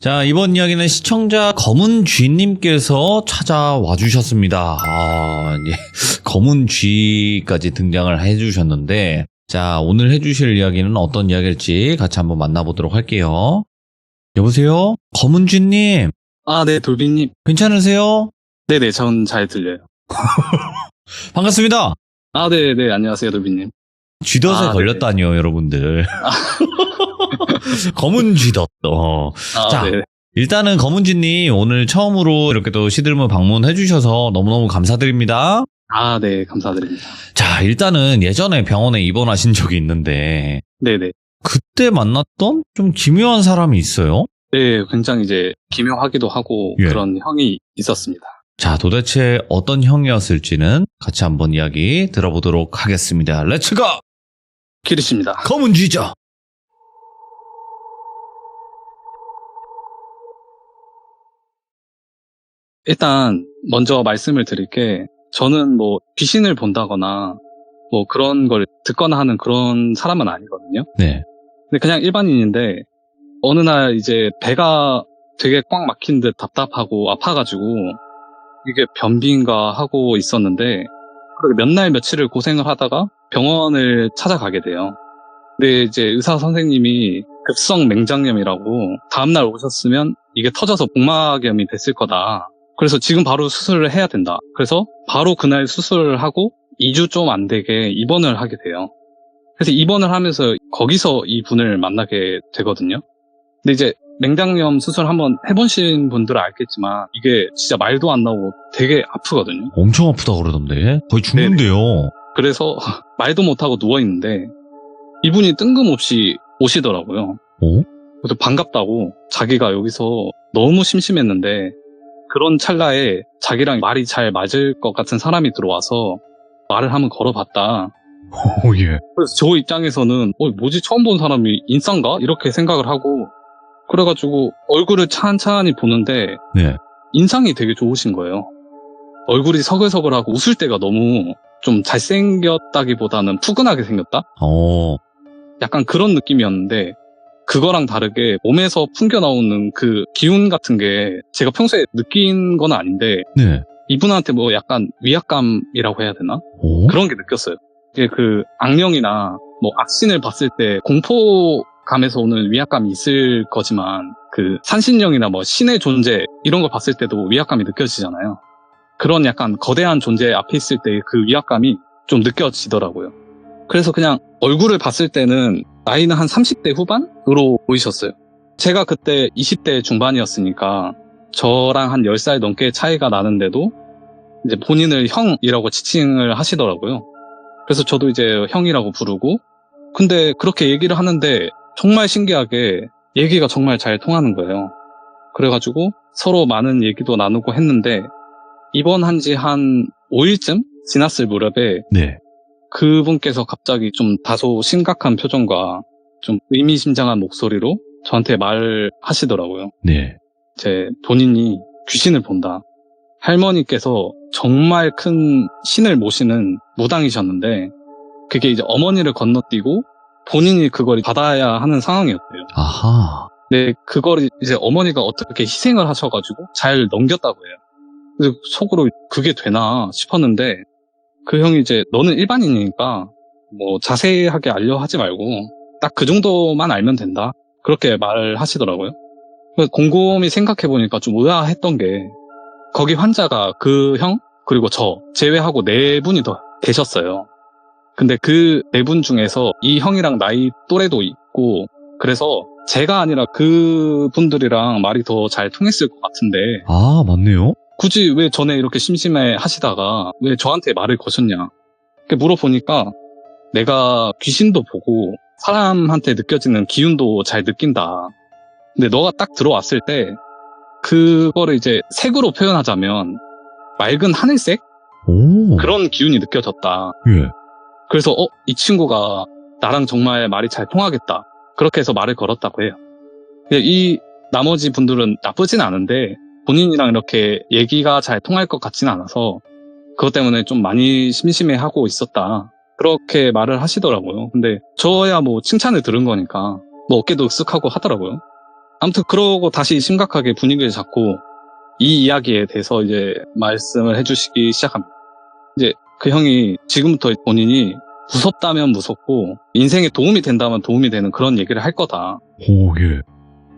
자, 이번 이야기는 시청자 검은쥐님께서 찾아와 주셨습니다. 검은쥐까지 등장을 해주셨는데, 자, 오늘 해주실 이야기는 어떤 이야기일지 같이 한번 만나보도록 할게요. 여보세요? 검은쥐님. 네, 돌비님. 괜찮으세요? 네네, 전 잘 들려요. 반갑습니다. 네네, 안녕하세요, 돌비님. 쥐덫에 걸렸다니요, 여러분들. 검은 쥐덫. 자, 네. 일단은 검은쥐님 오늘 처음으로 이렇게 또 시들문 방문해주셔서 너무너무 감사드립니다. 네, 감사드립니다. 자, 일단은 예전에 병원에 입원하신 적이 있는데, 네네. 그때 만났던 좀 기묘한 사람이 있어요? 네, 굉장히 이제 기묘하기도 하고 예. 그런 형이 있었습니다. 자, 도대체 어떤 형이었을지는 같이 한번 이야기 들어보도록 하겠습니다. 렛츠고! 키리씨입니다. 검은쥐죠. 일단 먼저 말씀을 드릴 게, 저는 뭐 귀신을 본다거나 뭐 그런 걸 듣거나 하는 그런 사람은 아니거든요. 네. 근데 그냥 일반인인데, 어느 날 이제 배가 되게 꽉 막힌 듯 답답하고 아파가지고 이게 변비인가 하고 있었는데, 그렇게 몇 날 며칠을 고생을 하다가 병원을 찾아가게 돼요. 근데 이제 의사 선생님이 급성 맹장염이라고, 다음날 오셨으면 이게 터져서 복막염이 됐을 거다. 그래서 지금 바로 수술을 해야 된다. 그래서 바로 그날 수술을 하고 2주 좀 안 되게 입원을 하게 돼요. 그래서 입원을 하면서 거기서 이 분을 만나게 되거든요. 근데 이제 맹장염 수술 한번 해보신 분들은 알겠지만 이게 진짜 말도 안 나오고 되게 아프거든요. 엄청 아프다 그러던데? 거의 죽는데요. 그래서 말도 못하고 누워있는데 이분이 뜬금없이 오시더라고요. 그래서 반갑다고, 자기가 여기서 너무 심심했는데 그런 찰나에 자기랑 말이 잘 맞을 것 같은 사람이 들어와서 말을 한번 걸어봤다. 예. 그래서 저 입장에서는 뭐지, 처음 본 사람이 인싸인가? 이렇게 생각을 하고, 그래가지고 얼굴을 찬찬히 보는데 네. 인상이 되게 좋으신 거예요. 얼굴이 서글서글하고 웃을 때가 너무 좀 잘생겼다기보다는 푸근하게 생겼다? 약간 그런 느낌이었는데, 그거랑 다르게 몸에서 풍겨나오는 그 기운 같은 게 제가 평소에 느낀 건 아닌데, 네. 이분한테 뭐 약간 위압감이라고 해야 되나? 그런 게 느꼈어요. 이게 그 악령이나 뭐 악신을 봤을 때 공포감에서 오는 위압감이 있을 거지만, 그 산신령이나 뭐 신의 존재 이런 거 봤을 때도 위압감이 느껴지잖아요. 그런 약간 거대한 존재 앞에 있을 때 그 위압감이 좀 느껴지더라고요. 그래서 그냥 얼굴을 봤을 때는 나이는 한 30대 후반으로 보이셨어요. 제가 그때 20대 중반이었으니까 저랑 한 10살 넘게 차이가 나는데도 이제 본인을 형이라고 지칭을 하시더라고요. 그래서 저도 이제 형이라고 부르고, 근데 그렇게 얘기를 하는데 정말 신기하게 얘기가 정말 잘 통하는 거예요. 그래가지고 서로 많은 얘기도 나누고 했는데, 입원한 지 한 5일쯤 지났을 무렵에 네. 그분께서 갑자기 좀 다소 심각한 표정과 좀 의미심장한 목소리로 저한테 말을 하시더라고요. 네. 본인이 귀신을 본다. 할머니께서 정말 큰 신을 모시는 무당이셨는데, 그게 이제 어머니를 건너뛰고 본인이 그걸 받아야 하는 상황이었대요. 아하. 근데 그걸 이제 어머니가 어떻게 희생을 하셔가지고 잘 넘겼다고 해요. 그래서 속으로 그게 되나 싶었는데, 그 형이 이제 너는 일반인이니까 뭐 자세하게 알려 하지 말고 딱 그 정도만 알면 된다, 그렇게 말을 하시더라고요. 곰곰이 생각해보니까 좀 의아했던 게, 거기 환자가 그 형 그리고 저 제외하고 4분이 더 계셨어요. 근데 그 4분 중에서 이 형이랑 나이 또래도 있고, 그래서 제가 아니라 그 분들이랑 말이 더 잘 통했을 것 같은데, 맞네요. 굳이 왜 전에 이렇게 심심해 하시다가 왜 저한테 말을 거셨냐, 이렇게 물어보니까 내가 귀신도 보고 사람한테 느껴지는 기운도 잘 느낀다. 근데 너가 딱 들어왔을 때 그거를 이제 색으로 표현하자면 맑은 하늘색? 그런 기운이 느껴졌다. 예. 그래서 이 친구가 나랑 정말 말이 잘 통하겠다. 그렇게 해서 말을 걸었다고 해요. 이 나머지 분들은 나쁘진 않은데 본인이랑 이렇게 얘기가 잘 통할 것 같지는 않아서 그것 때문에 좀 많이 심심해하고 있었다, 그렇게 말을 하시더라고요. 근데 저야 뭐 칭찬을 들은 거니까 뭐 어깨도 으쓱하고 하더라고요. 아무튼 그러고 다시 심각하게 분위기를 잡고 이 이야기에 대해서 이제 말씀을 해주시기 시작합니다. 이제 그 형이 지금부터 본인이 무섭다면 무섭고 인생에 도움이 된다면 도움이 되는 그런 얘기를 할 거다. 오, 예.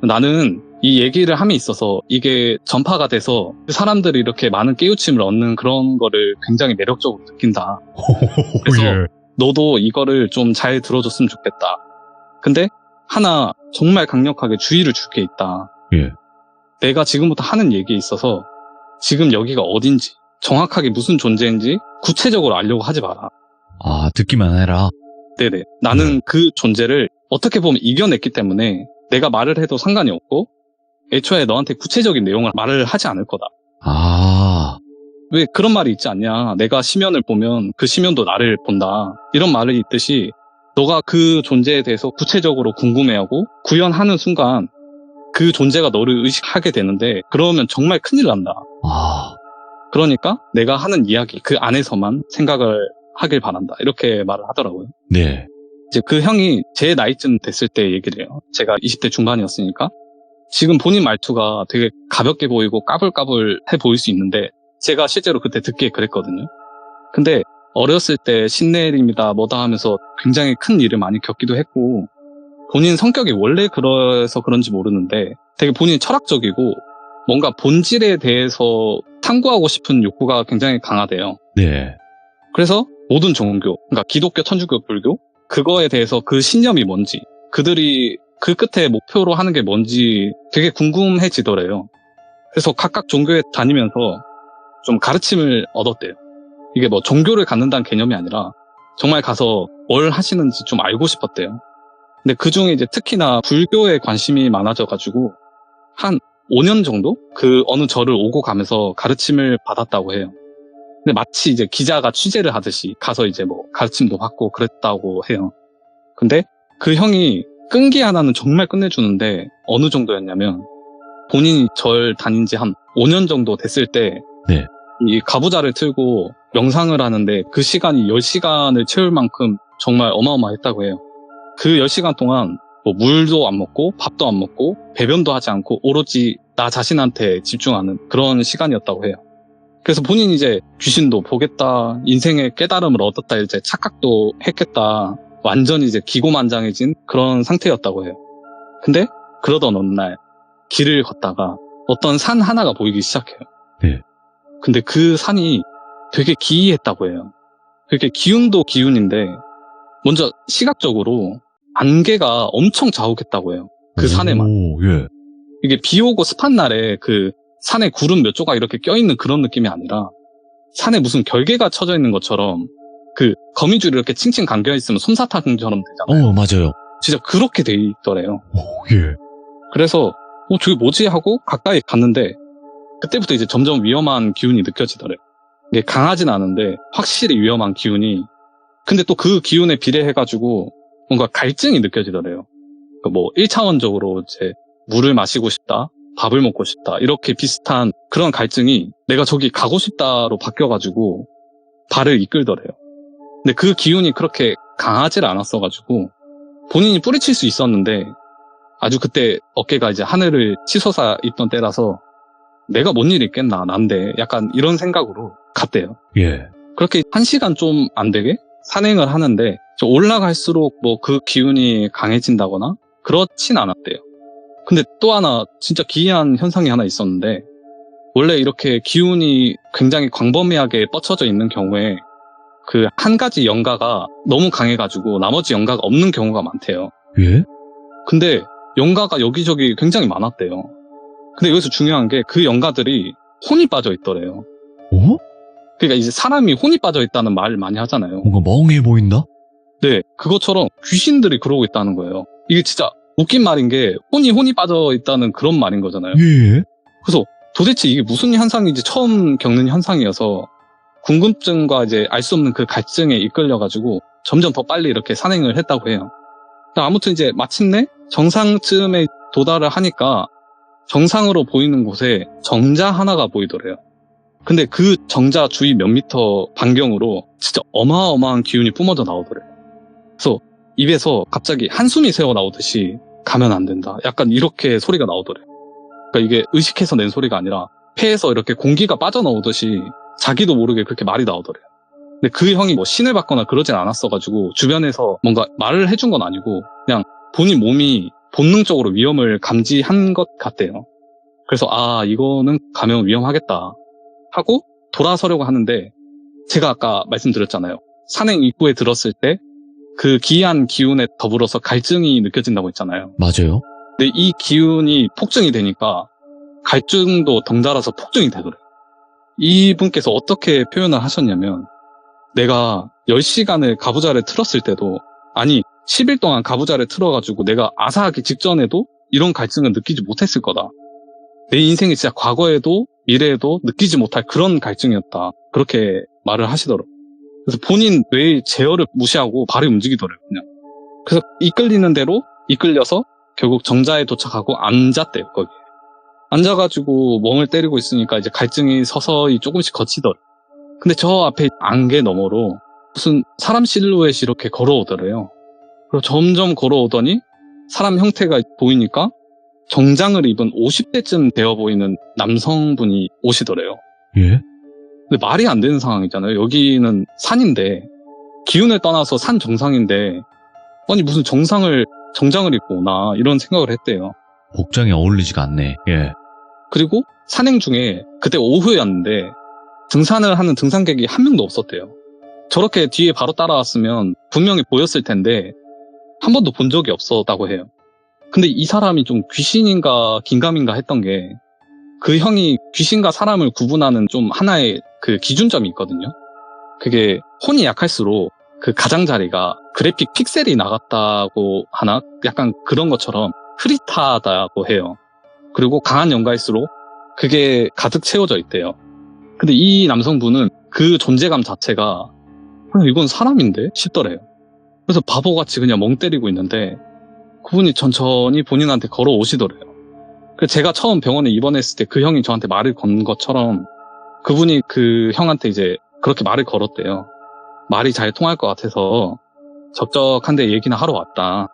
나는 이 얘기를 함에 있어서 이게 전파가 돼서 사람들이 이렇게 많은 깨우침을 얻는 그런 거를 굉장히 매력적으로 느낀다. 그래서 예. 너도 이거를 좀 잘 들어줬으면 좋겠다. 근데 하나 정말 강력하게 주의를 줄 게 있다. 예. 내가 지금부터 하는 얘기에 있어서 지금 여기가 어딘지 정확하게 무슨 존재인지 구체적으로 알려고 하지 마라. 아, 듣기만 해라. 네네. 나는 그 존재를 어떻게 보면 이겨냈기 때문에 내가 말을 해도 상관이 없고 애초에 너한테 구체적인 내용을 말을 하지 않을 거다. 아, 왜 그런 말이 있지 않냐. 내가 시면을 보면 그 시면도 나를 본다. 이런 말이 있듯이 너가 그 존재에 대해서 구체적으로 궁금해하고 구현하는 순간 그 존재가 너를 의식하게 되는데 그러면 정말 큰일 난다. 아, 그러니까 내가 하는 이야기 그 안에서만 생각을 하길 바란다. 이렇게 말을 하더라고요. 네. 이제 그 형이 제 나이쯤 됐을 때 얘기를 해요. 제가 20대 중반이었으니까. 지금 본인 말투가 되게 가볍게 보이고 까불까불해 보일 수 있는데 제가 실제로 그때 듣기에 그랬거든요. 근데 어렸을 때 신내림이다 뭐다 하면서 굉장히 큰 일을 많이 겪기도 했고 본인 성격이 원래 그래서 그런지 모르는데 되게 본인이 철학적이고 뭔가 본질에 대해서 탐구하고 싶은 욕구가 굉장히 강하대요. 네. 그래서 모든 종교, 그러니까 기독교, 천주교, 불교 그거에 대해서 그 신념이 뭔지 그들이 그 끝에 목표로 하는 게 뭔지 되게 궁금해지더래요. 그래서 각각 종교에 다니면서 좀 가르침을 얻었대요. 이게 뭐 종교를 갖는다는 개념이 아니라 정말 가서 뭘 하시는지 좀 알고 싶었대요. 근데 그 중에 이제 특히나 불교에 관심이 많아져가지고 한 5년 정도 그 어느 절을 오고 가면서 가르침을 받았다고 해요. 근데 마치 이제 기자가 취재를 하듯이 가서 이제 뭐 가르침도 받고 그랬다고 해요. 근데 그 형이 끈기 하나는 정말 끝내주는데 어느 정도였냐면 본인이 절 다닌 지 한 5년 정도 됐을 때 네. 이 가부좌를 틀고 명상을 하는데 그 시간이 10시간을 채울 만큼 정말 어마어마했다고 해요. 그 10시간 동안 뭐 물도 안 먹고 밥도 안 먹고 배변도 하지 않고 오로지 나 자신한테 집중하는 그런 시간이었다고 해요. 그래서 본인이 이제 귀신도 보겠다, 인생의 깨달음을 얻었다, 이제 착각도 했겠다, 완전히 이제 기고만장해진 그런 상태였다고 해요. 근데 그러던 어느 날 길을 걷다가 어떤 산 하나가 보이기 시작해요. 네. 근데 그 산이 되게 기이했다고 해요. 되게 기운도 기운인데 먼저 시각적으로 안개가 엄청 자욱했다고 해요. 그 산에만. 오, 예. 이게 비 오고 습한 날에 그 산에 구름 몇 조각 이렇게 껴있는 그런 느낌이 아니라 산에 무슨 결계가 쳐져 있는 것처럼 그 거미줄이 이렇게 칭칭 감겨있으면 솜사탕처럼 되잖아요. 맞아요. 진짜 그렇게 돼 있더래요. 오, 예. 그래서 저게 뭐지 하고 가까이 갔는데 그때부터 이제 점점 위험한 기운이 느껴지더래요. 이게 강하진 않은데 확실히 위험한 기운이. 근데 또 그 기운에 비례해가지고 뭔가 갈증이 느껴지더래요. 그러니까 뭐 1차원적으로 이제 물을 마시고 싶다, 밥을 먹고 싶다 이렇게 비슷한 그런 갈증이 내가 저기 가고 싶다로 바뀌어가지고 발을 이끌더래요. 근데 그 기운이 그렇게 강하지 않았어가지고 본인이 뿌리칠 수 있었는데 아주 그때 어깨가 이제 하늘을 치솟아 있던 때라서 내가 뭔 일이 있겠나 난데 약간 이런 생각으로 갔대요. 예. 그렇게 1시간 좀 안 되게 산행을 하는데 좀 올라갈수록 뭐 그 기운이 강해진다거나 그렇진 않았대요. 근데 또 하나 진짜 기이한 현상이 하나 있었는데 원래 이렇게 기운이 굉장히 광범위하게 뻗쳐져 있는 경우에 그 한 가지 영가가 너무 강해가지고 나머지 영가가 없는 경우가 많대요. 예? 근데 영가가 여기저기 굉장히 많았대요. 근데 여기서 중요한 게 그 영가들이 혼이 빠져 있더래요. 어? 그러니까 이제 사람이 혼이 빠져 있다는 말을 많이 하잖아요. 뭔가 멍해 보인다? 네, 그것처럼 귀신들이 그러고 있다는 거예요. 이게 진짜 웃긴 말인 게 혼이 빠져 있다는 그런 말인 거잖아요. 예. 그래서 도대체 이게 무슨 현상인지 처음 겪는 현상이어서 궁금증과 이제 알 수 없는 그 갈증에 이끌려가지고 점점 더 빨리 이렇게 산행을 했다고 해요. 아무튼 이제 마침내 정상쯤에 도달을 하니까 정상으로 보이는 곳에 정자 하나가 보이더래요. 근데 그 정자 주위 몇 미터 반경으로 진짜 어마어마한 기운이 뿜어져 나오더래요. 그래서 입에서 갑자기 한숨이 새어 나오듯이 가면 안 된다. 약간 이렇게 소리가 나오더래. 그러니까 이게 의식해서 낸 소리가 아니라 폐에서 이렇게 공기가 빠져나오듯이 자기도 모르게 그렇게 말이 나오더래. 근데 그 형이 뭐 신을 받거나 그러진 않았어가지고 주변에서 뭔가 말을 해준 건 아니고 그냥 본인 몸이 본능적으로 위험을 감지한 것 같대요. 그래서 이거는 가면 위험하겠다 하고 돌아서려고 하는데 제가 아까 말씀드렸잖아요. 산행 입구에 들었을 때 그 기이한 기운에 더불어서 갈증이 느껴진다고 했잖아요. 맞아요. 근데 이 기운이 폭증이 되니까 갈증도 덩달아서 폭증이 되더래요. 이분께서 어떻게 표현을 하셨냐면 내가 10시간을 가부좌를 틀었을 때도 10일 동안 가부좌를 틀어가지고 내가 아사하기 직전에도 이런 갈증을 느끼지 못했을 거다. 내 인생이 진짜 과거에도 미래에도 느끼지 못할 그런 갈증이었다. 그렇게 말을 하시더라고요. 그래서 본인 뇌의 제어를 무시하고 발이 움직이더래요. 그냥. 그래서 이끌리는 대로 이끌려서 결국 정자에 도착하고 앉았대요. 거기에. 앉아가지고 멍을 때리고 있으니까 이제 갈증이 서서히 조금씩 거치더래요. 근데 저 앞에 안개 너머로 무슨 사람 실루엣이 이렇게 걸어오더래요. 그리고 점점 걸어오더니 사람 형태가 보이니까 정장을 입은 50대쯤 되어 보이는 남성분이 오시더래요. 예? 근데 말이 안 되는 상황이잖아요. 여기는 산인데 기운을 떠나서 산 정상인데 무슨 정장을 입고 오나 이런 생각을 했대요. 복장이 어울리지가 않네. 예. 그리고 산행 중에 그때 오후였는데 등산을 하는 등산객이 한 명도 없었대요. 저렇게 뒤에 바로 따라왔으면 분명히 보였을 텐데 한 번도 본 적이 없었다고 해요. 근데 이 사람이 좀 귀신인가 긴가민가 했던 게 그 형이 귀신과 사람을 구분하는 좀 하나의 그 기준점이 있거든요. 그게 혼이 약할수록 그 가장자리가 그래픽 픽셀이 나갔다고 하나? 약간 그런 것처럼 흐릿하다고 해요. 그리고 강한 영가일수록 그게 가득 채워져 있대요. 근데 이 남성분은 그 존재감 자체가 이건 사람인데? 싶더래요. 그래서 바보같이 그냥 멍 때리고 있는데 그분이 천천히 본인한테 걸어오시더래요. 그래서 제가 처음 병원에 입원했을 때 그 형이 저한테 말을 건 것처럼 그분이 그 형한테 이제 그렇게 말을 걸었대요. 말이 잘 통할 것 같아서 적적한데 얘기나 하러 왔다.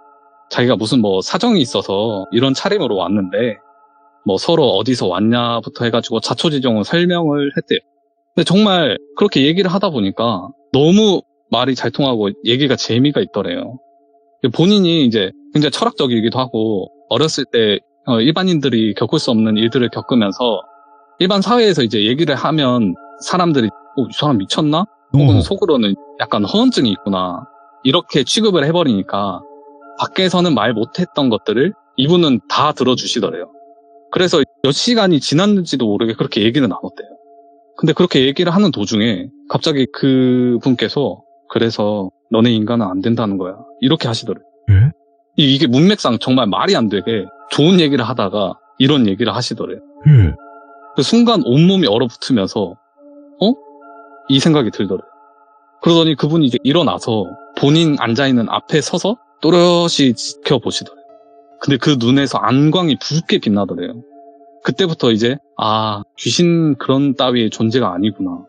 자기가 무슨 사정이 있어서 이런 차림으로 왔는데 서로 어디서 왔냐부터 해가지고 자초지종을 설명을 했대요. 근데 정말 그렇게 얘기를 하다 보니까 너무 말이 잘 통하고 얘기가 재미가 있더래요. 본인이 이제 굉장히 철학적이기도 하고 어렸을 때 일반인들이 겪을 수 없는 일들을 겪으면서 일반 사회에서 이제 얘기를 하면 사람들이 이 사람 미쳤나? 혹은 속으로는 약간 허언증이 있구나. 이렇게 취급을 해버리니까 밖에서는 말 못했던 것들을 이분은 다 들어주시더래요. 그래서 몇 시간이 지났는지도 모르게 그렇게 얘기를 나눴대요. 근데 그렇게 얘기를 하는 도중에 갑자기 그 분께서 그래서 너네 인간은 안 된다는 거야. 이렇게 하시더래요. 예? 이게 문맥상 정말 말이 안 되게 좋은 얘기를 하다가 이런 얘기를 하시더래요. 예. 그 순간 온몸이 얼어붙으면서 이 생각이 들더래요. 그러더니 그분이 이제 일어나서 본인 앉아있는 앞에 서서 또렷이 지켜보시더래요. 근데 그 눈에서 안광이 붉게 빛나더래요. 그때부터 이제 귀신 그런 따위의 존재가 아니구나.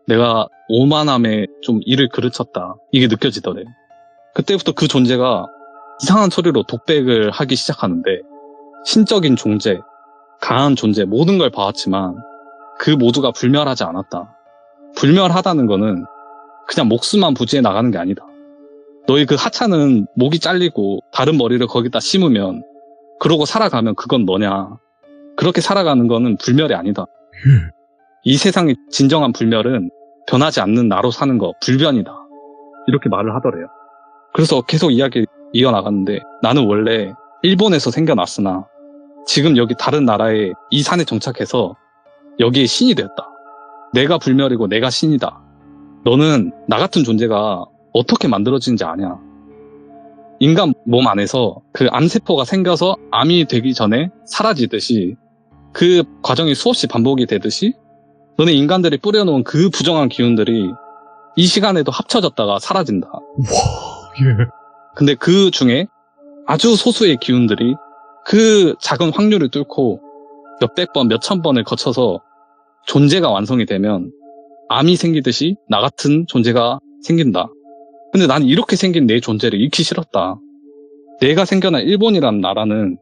내가 오만함에 좀 이를 그르쳤다. 이게 느껴지더래요. 그때부터 그 존재가 이상한 소리로 독백을 하기 시작하는데 신적인 존재, 강한 존재 모든 걸 봐왔지만 그 모두가 불멸하지 않았다. 불멸하다는 거는 그냥 목숨만 부지해 나가는 게 아니다. 너희 그 하찮은 목이 잘리고 다른 머리를 거기다 심으면 그러고 살아가면 그건 너냐. 그렇게 살아가는 거는 불멸이 아니다. 이 세상의 진정한 불멸은 변하지 않는 나로 사는 거, 불변이다. 이렇게 말을 하더래요. 그래서 계속 이야기 이어나갔는데 나는 원래 일본에서 생겨났으나 지금 여기 다른 나라에 이 산에 정착해서 여기에 신이 되었다. 내가 불멸이고 내가 신이다. 너는 나 같은 존재가 어떻게 만들어지는지 아냐. 인간 몸 안에서 그 암세포가 생겨서 암이 되기 전에 사라지듯이 그 과정이 수없이 반복이 되듯이 너네 인간들이 뿌려놓은 그 부정한 기운들이 이 시간에도 합쳐졌다가 사라진다. 와, 예. 근데 그 중에 아주 소수의 기운들이 그 작은 확률을 뚫고 몇백 번, 몇천 번을 거쳐서 존재가 완성이 되면 암이 생기듯이 나 같은 존재가 생긴다. 근데 나는 이렇게 생긴 내 존재를 잃기 싫었다. 내가 생겨난 일본이라는 나라는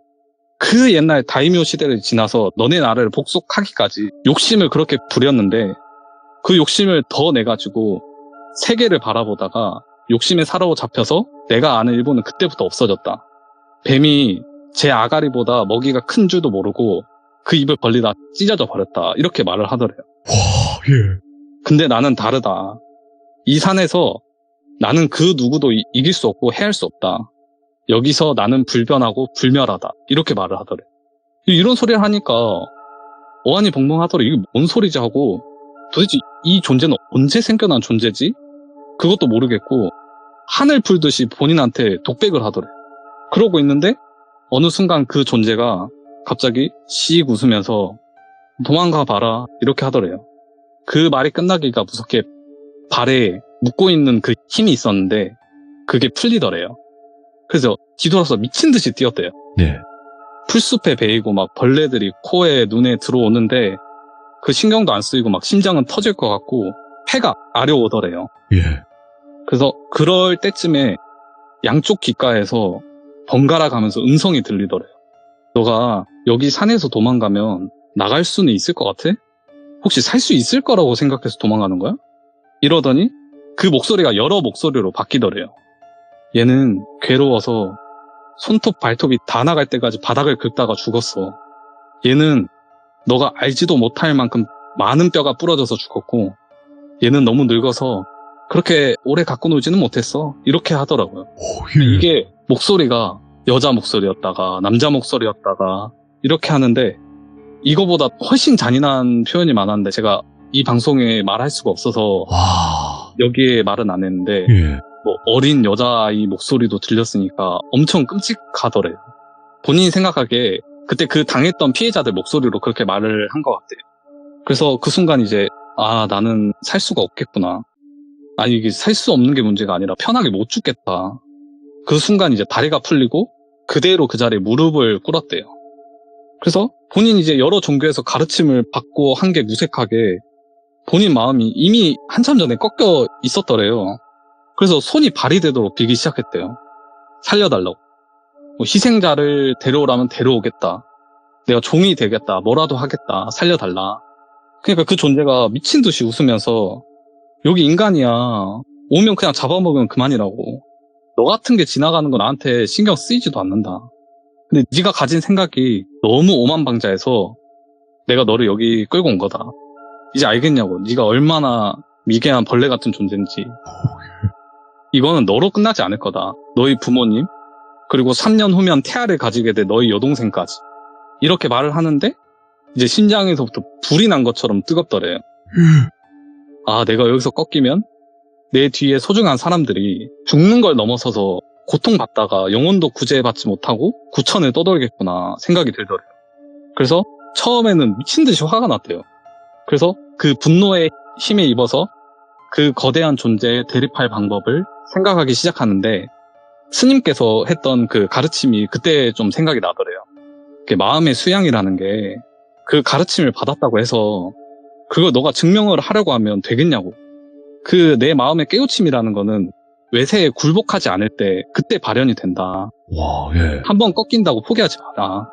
그 옛날 다이묘 시대를 지나서 너네 나라를 복속하기까지 욕심을 그렇게 부렸는데 그 욕심을 더 내가지고 세계를 바라보다가 욕심에 사로잡혀서 내가 아는 일본은 그때부터 없어졌다. 뱀이 제 아가리보다 먹이가 큰 줄도 모르고 그 입을 벌리다 찢어져 버렸다. 이렇게 말을 하더래요. 와, 예. 근데 나는 다르다. 이 산에서 나는 그 누구도 이길 수 없고 해할 수 없다. 여기서 나는 불변하고 불멸하다. 이렇게 말을 하더래. 이런 소리를 하니까 어안이 벙벙하더래. 이게 뭔 소리지 하고 도대체 이 존재는 언제 생겨난 존재지? 그것도 모르겠고 하늘 풀듯이 본인한테 독백을 하더래. 그러고 있는데 어느 순간 그 존재가 갑자기 씩 웃으면서 도망가 봐라 이렇게 하더래요. 그 말이 끝나기가 무섭게 발에 묶고 있는 그 힘이 있었는데 그게 풀리더래요. 그래서 뒤돌아서 미친 듯이 뛰었대요. 네. 풀숲에 베이고 막 벌레들이 코에 눈에 들어오는데 그 신경도 안 쓰이고 막 심장은 터질 것 같고 폐가 아려오더래요. 예. 그래서 그럴 때쯤에 양쪽 귓가에서 번갈아 가면서 음성이 들리더래요. 너가 여기 산에서 도망가면 나갈 수는 있을 것 같아? 혹시 살 수 있을 거라고 생각해서 도망가는 거야? 이러더니 그 목소리가 여러 목소리로 바뀌더래요. 얘는 괴로워서 손톱 발톱이 다 나갈 때까지 바닥을 긁다가 죽었어. 얘는 너가 알지도 못할 만큼 많은 뼈가 부러져서 죽었고 얘는 너무 늙어서 그렇게 오래 갖고 놀지는 못했어. 이렇게 하더라고요. 오, 예. 이게 목소리가 여자 목소리였다가 남자 목소리였다가 이렇게 하는데 이거보다 훨씬 잔인한 표현이 많았는데 제가 이 방송에 말할 수가 없어서 와. 여기에 말은 안 했는데 예. 뭐 어린 여자아이 목소리도 들렸으니까 엄청 끔찍하더래요. 본인이 생각하기에 그때 그 당했던 피해자들 목소리로 그렇게 말을 한 것 같아요. 그래서 그 순간 이제 아 나는 살 수가 없겠구나. 아니 이게 살 수 없는 게 문제가 아니라 편하게 못 죽겠다. 그 순간 이제 다리가 풀리고 그대로 그 자리에 무릎을 꿇었대요. 그래서 본인이 이제 여러 종교에서 가르침을 받고 한 게 무색하게 본인 마음이 이미 한참 전에 꺾여 있었더래요. 그래서 손이 발이 되도록 빌기 시작했대요. 살려달라고. 뭐 희생자를 데려오라면 데려오겠다. 내가 종이 되겠다. 뭐라도 하겠다. 살려달라. 그러니까 그 존재가 미친 듯이 웃으면서 여기 인간이야. 오면 그냥 잡아먹으면 그만이라고. 너 같은 게 지나가는 거 나한테 신경 쓰이지도 않는다. 근데 네가 가진 생각이 너무 오만방자해서 내가 너를 여기 끌고 온 거다. 이제 알겠냐고. 네가 얼마나 미개한 벌레 같은 존재인지. 이거는 너로 끝나지 않을 거다. 너희 부모님 그리고 3년 후면 태아를 가지게 될 너희 여동생까지. 이렇게 말을 하는데 이제 심장에서부터 불이 난 것처럼 뜨겁더래요. 아 내가 여기서 꺾이면 내 뒤에 소중한 사람들이 죽는 걸 넘어서서 고통받다가 영혼도 구제받지 못하고 구천을 떠돌겠구나 생각이 들더래요. 그래서 처음에는 미친 듯이 화가 났대요. 그래서 그 분노에 힘에 입어서 그 거대한 존재에 대립할 방법을 생각하기 시작하는데 스님께서 했던 그 가르침이 그때 좀 생각이 나더래요. 마음의 수양이라는 게 그 가르침을 받았다고 해서 그걸 너가 증명을 하려고 하면 되겠냐고. 그 내 마음의 깨우침이라는 거는 외세에 굴복하지 않을 때 그때 발현이 된다. 와, 예. 한번 꺾인다고 포기하지 마라.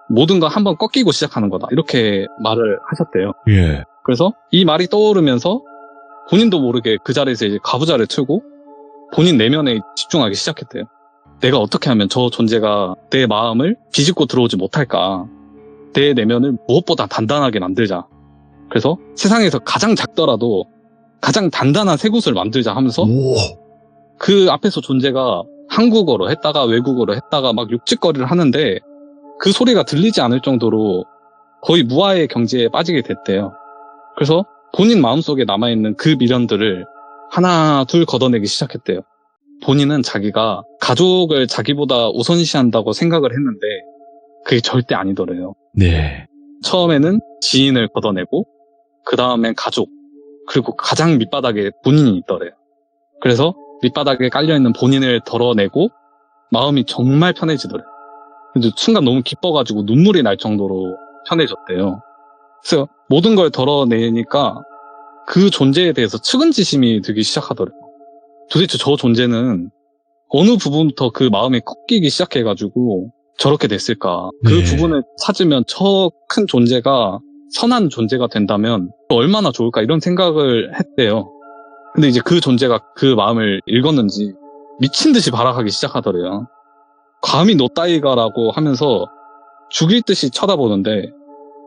모든 거 한번 꺾이고 시작하는 거다. 이렇게 말을 하셨대요. 예. 그래서 이 말이 떠오르면서 본인도 모르게 그 자리에서 이제 가부좌를 틀고 본인 내면에 집중하기 시작했대요. 내가 어떻게 하면 저 존재가 내 마음을 비집고 들어오지 못할까? 내 내면을 무엇보다 단단하게 만들자. 그래서 세상에서 가장 작더라도 가장 단단한 쇠구슬을 만들자 하면서 오. 그 앞에서 존재가 한국어로 했다가 외국어로 했다가 막 육직거리를 하는데 그 소리가 들리지 않을 정도로 거의 무아의 경지에 빠지게 됐대요. 그래서 본인 마음속에 남아있는 그 미련들을 하나 둘 걷어내기 시작했대요. 본인은 자기가 가족을 자기보다 우선시한다고 생각을 했는데 그게 절대 아니더래요. 네. 처음에는 지인을 걷어내고 그 다음엔 가족 그리고 가장 밑바닥에 본인이 있더래요. 그래서 밑바닥에 깔려있는 본인을 덜어내고 마음이 정말 편해지더래요. 근데 순간 너무 기뻐가지고 눈물이 날 정도로 편해졌대요. 그래서 모든 걸 덜어내니까 그 존재에 대해서 측은지심이 들기 시작하더래요. 도대체 저 존재는 어느 부분부터 그 마음이 꺾이기 시작해가지고 저렇게 됐을까. 그 네. 부분을 찾으면 저 큰 존재가 선한 존재가 된다면 얼마나 좋을까 이런 생각을 했대요. 근데 이제 그 존재가 그 마음을 읽었는지 미친 듯이 발악하기 시작하더래요. 감히 너 따위가라고 하면서 죽일 듯이 쳐다보는데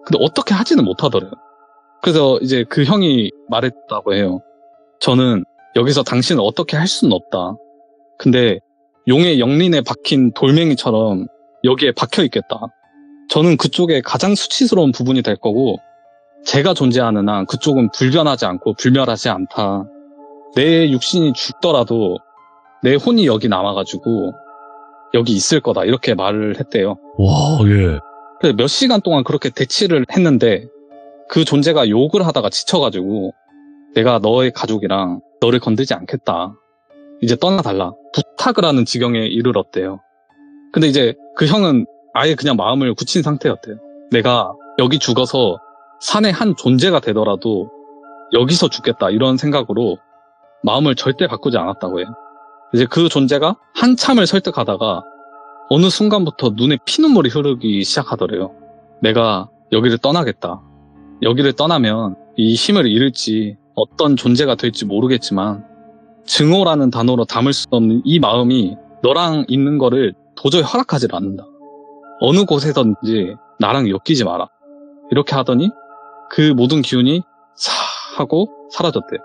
근데 어떻게 하지는 못하더래요. 그래서 이제 그 형이 말했다고 해요. 저는 여기서 당신을 어떻게 할 수는 없다. 근데 용의 영린에 박힌 돌멩이처럼 여기에 박혀 있겠다. 저는 그쪽에 가장 수치스러운 부분이 될 거고 제가 존재하는 한 그쪽은 불변하지 않고 불멸하지 않다. 내 육신이 죽더라도 내 혼이 여기 남아가지고 여기 있을 거다. 이렇게 말을 했대요. 와, 예. 그래서 몇 시간 동안 그렇게 대치를 했는데 그 존재가 욕을 하다가 지쳐가지고 내가 너의 가족이랑 너를 건들지 않겠다. 이제 떠나달라. 부탁을 하는 지경에 이르렀대요. 근데 이제 그 형은 아예 그냥 마음을 굳힌 상태였대요. 내가 여기 죽어서 산의 한 존재가 되더라도 여기서 죽겠다. 이런 생각으로 마음을 절대 바꾸지 않았다고 해요. 이제 그 존재가 한참을 설득하다가 어느 순간부터 눈에 피눈물이 흐르기 시작하더래요. 내가 여기를 떠나겠다. 여기를 떠나면 이 힘을 잃을지 어떤 존재가 될지 모르겠지만 증오라는 단어로 담을 수 없는 이 마음이 너랑 있는 거를 도저히 허락하지 않는다. 어느 곳에서든지 나랑 엮이지 마라. 이렇게 하더니 그 모든 기운이 사 하고 사라졌대요.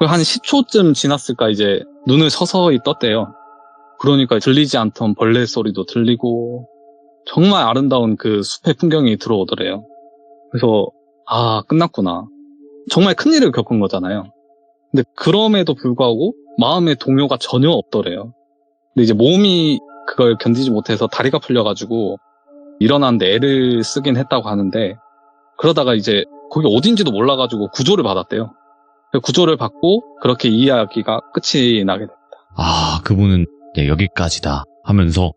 한 10초쯤 지났을까 이제 눈을 서서히 떴대요. 그러니까 들리지 않던 벌레 소리도 들리고 정말 아름다운 그 숲의 풍경이 들어오더래요. 그래서 아, 끝났구나. 정말 큰일을 겪은 거잖아요. 근데 그럼에도 불구하고 마음의 동요가 전혀 없더래요. 근데 이제 몸이 그걸 견디지 못해서 다리가 풀려가지고 일어나는데 애를 쓰긴 했다고 하는데 그러다가 이제 거기 어딘지도 몰라가지고 구조를 받았대요. 구조를 받고 그렇게 이야기가 끝이 나게 됩니다. 아, 그분은 네, 여기까지다 하면서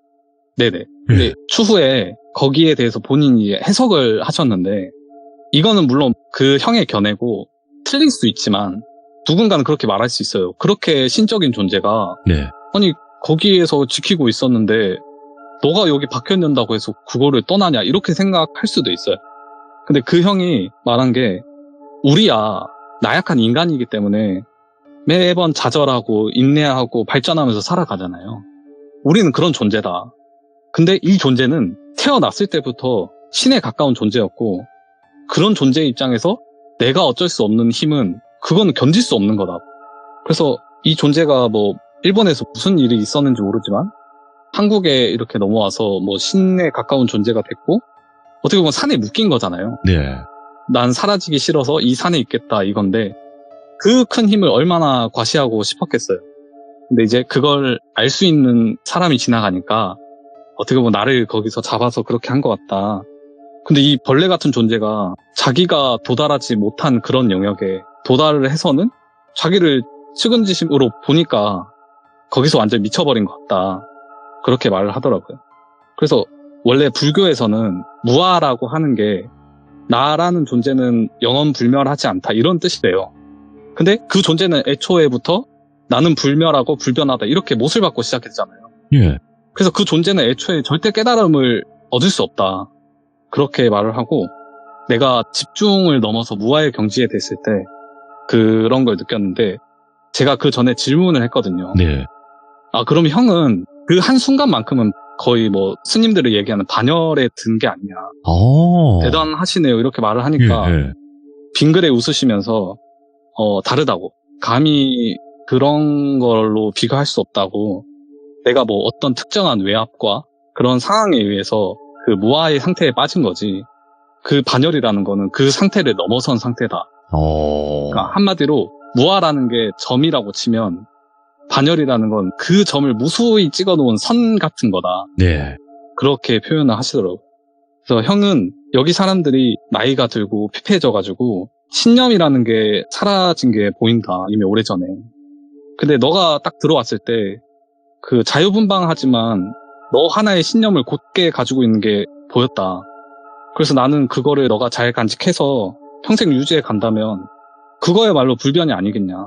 네네. 근데 추후에 거기에 대해서 본인이 해석을 하셨는데 이거는 물론 그 형의 견해고 틀릴 수 있지만 누군가는 그렇게 말할 수 있어요. 그렇게 신적인 존재가 네. 아니 거기에서 지키고 있었는데 너가 여기 박혀있는다고 해서 그거를 떠나냐 이렇게 생각할 수도 있어요. 근데 그 형이 말한 게 우리야 나약한 인간이기 때문에 매번 좌절하고 인내하고 발전하면서 살아가잖아요. 우리는 그런 존재다. 근데 이 존재는 태어났을 때부터 신에 가까운 존재였고 그런 존재의 입장에서 내가 어쩔 수 없는 힘은 그거는 견딜 수 없는 거다. 그래서 이 존재가 뭐 일본에서 무슨 일이 있었는지 모르지만 한국에 이렇게 넘어와서 뭐 신에 가까운 존재가 됐고 어떻게 보면 산에 묶인 거잖아요. 네. 난 사라지기 싫어서 이 산에 있겠다 이건데 그 큰 힘을 얼마나 과시하고 싶었겠어요. 근데 이제 그걸 알 수 있는 사람이 지나가니까 어떻게 보면 나를 거기서 잡아서 그렇게 한 것 같다. 근데 이 벌레 같은 존재가 자기가 도달하지 못한 그런 영역에 도달을 해서는 자기를 측은지심으로 보니까 거기서 완전 미쳐버린 것 같다. 그렇게 말을 하더라고요. 그래서 원래 불교에서는 무아라고 하는 게 나라는 존재는 영원불멸하지 않다 이런 뜻이래요. 근데 그 존재는 애초에부터 나는 불멸하고 불변하다 이렇게 못을 받고 시작했잖아요. 예. 그래서 그 존재는 애초에 절대 깨달음을 얻을 수 없다. 그렇게 말을 하고 내가 집중을 넘어서 무아의 경지에 됐을 때 그런 걸 느꼈는데 제가 그 전에 질문을 했거든요. 네. 아, 그럼 형은 그 한순간만큼은 거의 뭐 스님들이 얘기하는 반열에 든 게 아니냐. 대단하시네요. 이렇게 말을 하니까 예. 빙그레 웃으시면서 다르다고. 감히 그런 걸로 비교할 수 없다고. 내가 뭐 어떤 특정한 외압과 그런 상황에 의해서 그 무아의 상태에 빠진 거지. 그 반열이라는 거는 그 상태를 넘어선 상태다. 그러니까 한마디로 무아라는 게 점이라고 치면 반열이라는 건 그 점을 무수히 찍어놓은 선 같은 거다. 네. 그렇게 표현을 하시더라고요. 그래서 형은 여기 사람들이 나이가 들고 피폐해져가지고 신념이라는 게 사라진 게 보인다. 이미 오래전에. 근데 너가 딱 들어왔을 때 그 자유분방하지만 너 하나의 신념을 곧게 가지고 있는 게 보였다. 그래서 나는 그거를 너가 잘 간직해서 평생 유지해 간다면 그거야말로 불변이 아니겠냐.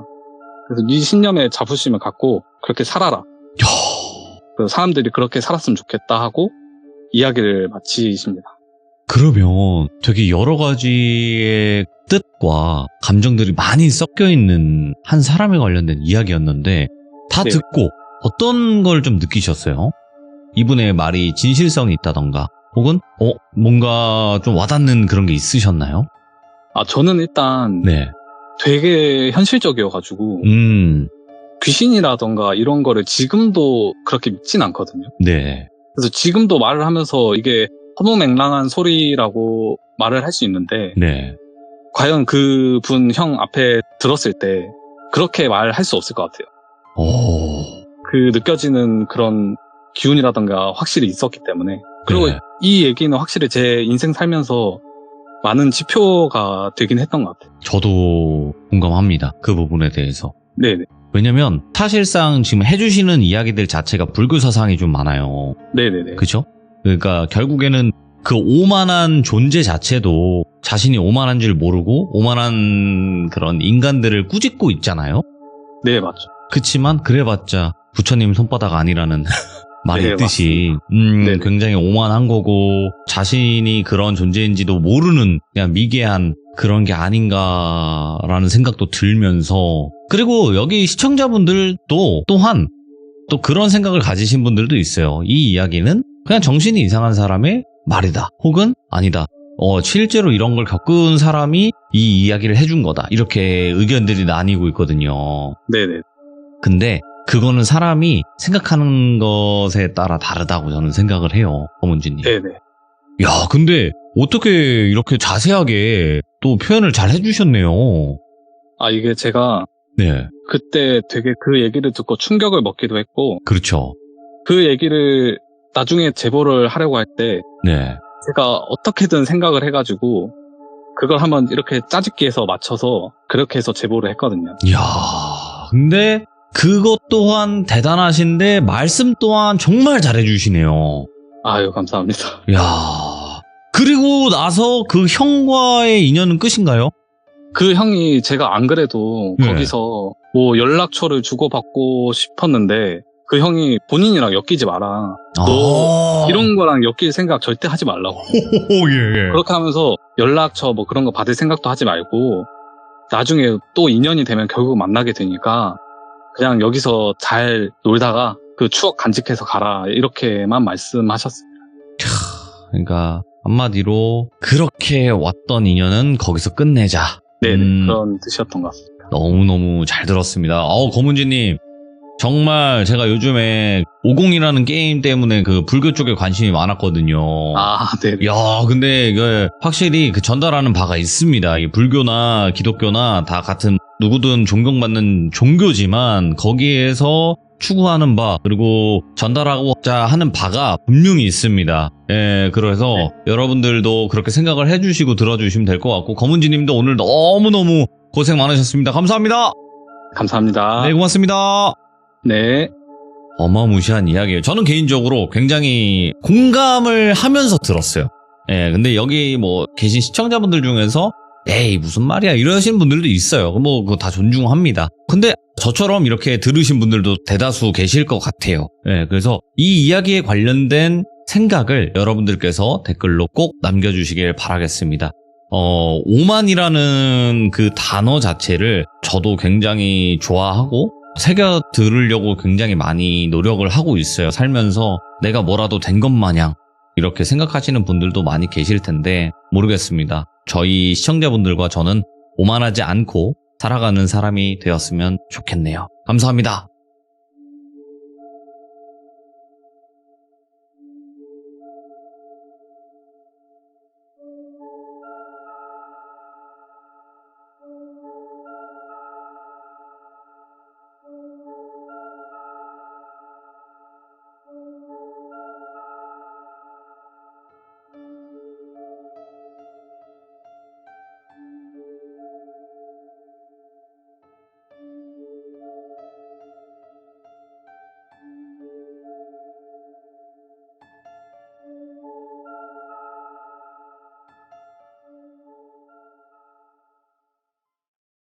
그래서 네 신념에 자부심을 갖고 그렇게 살아라. 그 사람들이 그렇게 살았으면 좋겠다 하고 이야기를 마치십니다. 그러면 되게 여러 가지의 뜻과 감정들이 많이 섞여 있는 한 사람에 관련된 이야기였는데 다 네. 듣고 어떤 걸 좀 느끼셨어요? 이분의 말이 진실성이 있다던가 혹은 뭔가 좀 와닿는 그런 게 있으셨나요? 저는 일단 네. 되게 현실적이어가지고 귀신이라던가 이런 거를 지금도 그렇게 믿진 않거든요. 네. 그래서 지금도 말을 하면서 이게 허무맹랑한 소리라고 말을 할 수 있는데 네. 과연 그 분 형 앞에 들었을 때 그렇게 말할 수 없을 것 같아요. 그 느껴지는 그런 기운이라던가 확실히 있었기 때문에. 그리고 네. 이 얘기는 확실히 제 인생 살면서 많은 지표가 되긴 했던 것 같아요. 저도 공감합니다. 그 부분에 대해서. 네네. 왜냐면 사실상 지금 해주시는 이야기들 자체가 불교 사상이 좀 많아요. 네네네. 그죠? 그러니까 결국에는 그 오만한 존재 자체도 자신이 오만한 줄 모르고 오만한 그런 인간들을 꾸짖고 있잖아요. 네, 맞죠. 그치만 그래봤자 부처님 손바닥 아니라는 말이 네, 있듯이 네네. 굉장히 오만한 거고 자신이 그런 존재인지도 모르는 그냥 미개한 그런 게 아닌가라는 생각도 들면서 그리고 여기 시청자분들도 또한 또 그런 생각을 가지신 분들도 있어요. 이 이야기는 그냥 정신이 이상한 사람의 말이다. 혹은 아니다. 실제로 이런 걸 겪은 사람이 이 이야기를 해준 거다. 이렇게 의견들이 나뉘고 있거든요. 네네. 근데 그거는 사람이 생각하는 것에 따라 다르다고 저는 생각을 해요. 허문진님. 네네. 야, 근데 어떻게 이렇게 자세하게 또 표현을 잘 해주셨네요. 이게 제가 네, 그때 되게 그 얘기를 듣고 충격을 먹기도 했고 그렇죠. 그 얘기를 나중에 제보를 하려고 할 때 네. 제가 어떻게든 생각을 해가지고 그걸 한번 이렇게 짜집기해서 맞춰서 그렇게 해서 제보를 했거든요. 이야, 근데 그것 또한 대단하신데 말씀 또한 정말 잘해주시네요. 아유, 감사합니다. 이야, 그리고 나서 그 형과의 인연은 끝인가요? 그 형이 제가 안 그래도 네. 거기서 뭐 연락처를 주고받고 싶었는데 그 형이 본인이랑 엮이지 마라. 너 이런 거랑 엮일 생각 절대 하지 말라고. 예. 그렇게 하면서 연락처 뭐 그런 거 받을 생각도 하지 말고 나중에 또 인연이 되면 결국 만나게 되니까 그냥 여기서 잘 놀다가 그 추억 간직해서 가라. 이렇게만 말씀하셨어요. 그러니까 한마디로 그렇게 왔던 인연은 거기서 끝내자. 네네. 그런 뜻이었던 것 같습니다. 너무너무 잘 들었습니다. 거문지님 정말 제가 요즘에 50이라는 게임 때문에 그 불교 쪽에 관심이 많았거든요. 네네. 야, 근데 이게 확실히 그 전달하는 바가 있습니다. 이 불교나 기독교나 다 같은 누구든 존경받는 종교지만 거기에서 추구하는 바 그리고 전달하고자 하는 바가 분명히 있습니다. 예, 그래서 여러분들도 그렇게 생각을 해주시고 들어주시면 될 것 같고 거문지님도 오늘 너무너무 고생 많으셨습니다. 감사합니다. 감사합니다. 네, 고맙습니다. 네. 어마무시한 이야기예요. 저는 개인적으로 굉장히 공감을 하면서 들었어요. 예, 근데 여기 뭐 계신 시청자분들 중에서 에이 무슨 말이야 이러시는 분들도 있어요. 뭐 그거 다 존중합니다. 근데 저처럼 이렇게 들으신 분들도 대다수 계실 것 같아요. 예, 그래서 이 이야기에 관련된 생각을 여러분들께서 댓글로 꼭 남겨주시길 바라겠습니다. 오만이라는 그 단어 자체를 저도 굉장히 좋아하고 새겨 들으려고 굉장히 많이 노력을 하고 있어요. 살면서 내가 뭐라도 된 것 마냥 이렇게 생각하시는 분들도 많이 계실 텐데 모르겠습니다. 저희 시청자분들과 저는 오만하지 않고 살아가는 사람이 되었으면 좋겠네요. 감사합니다.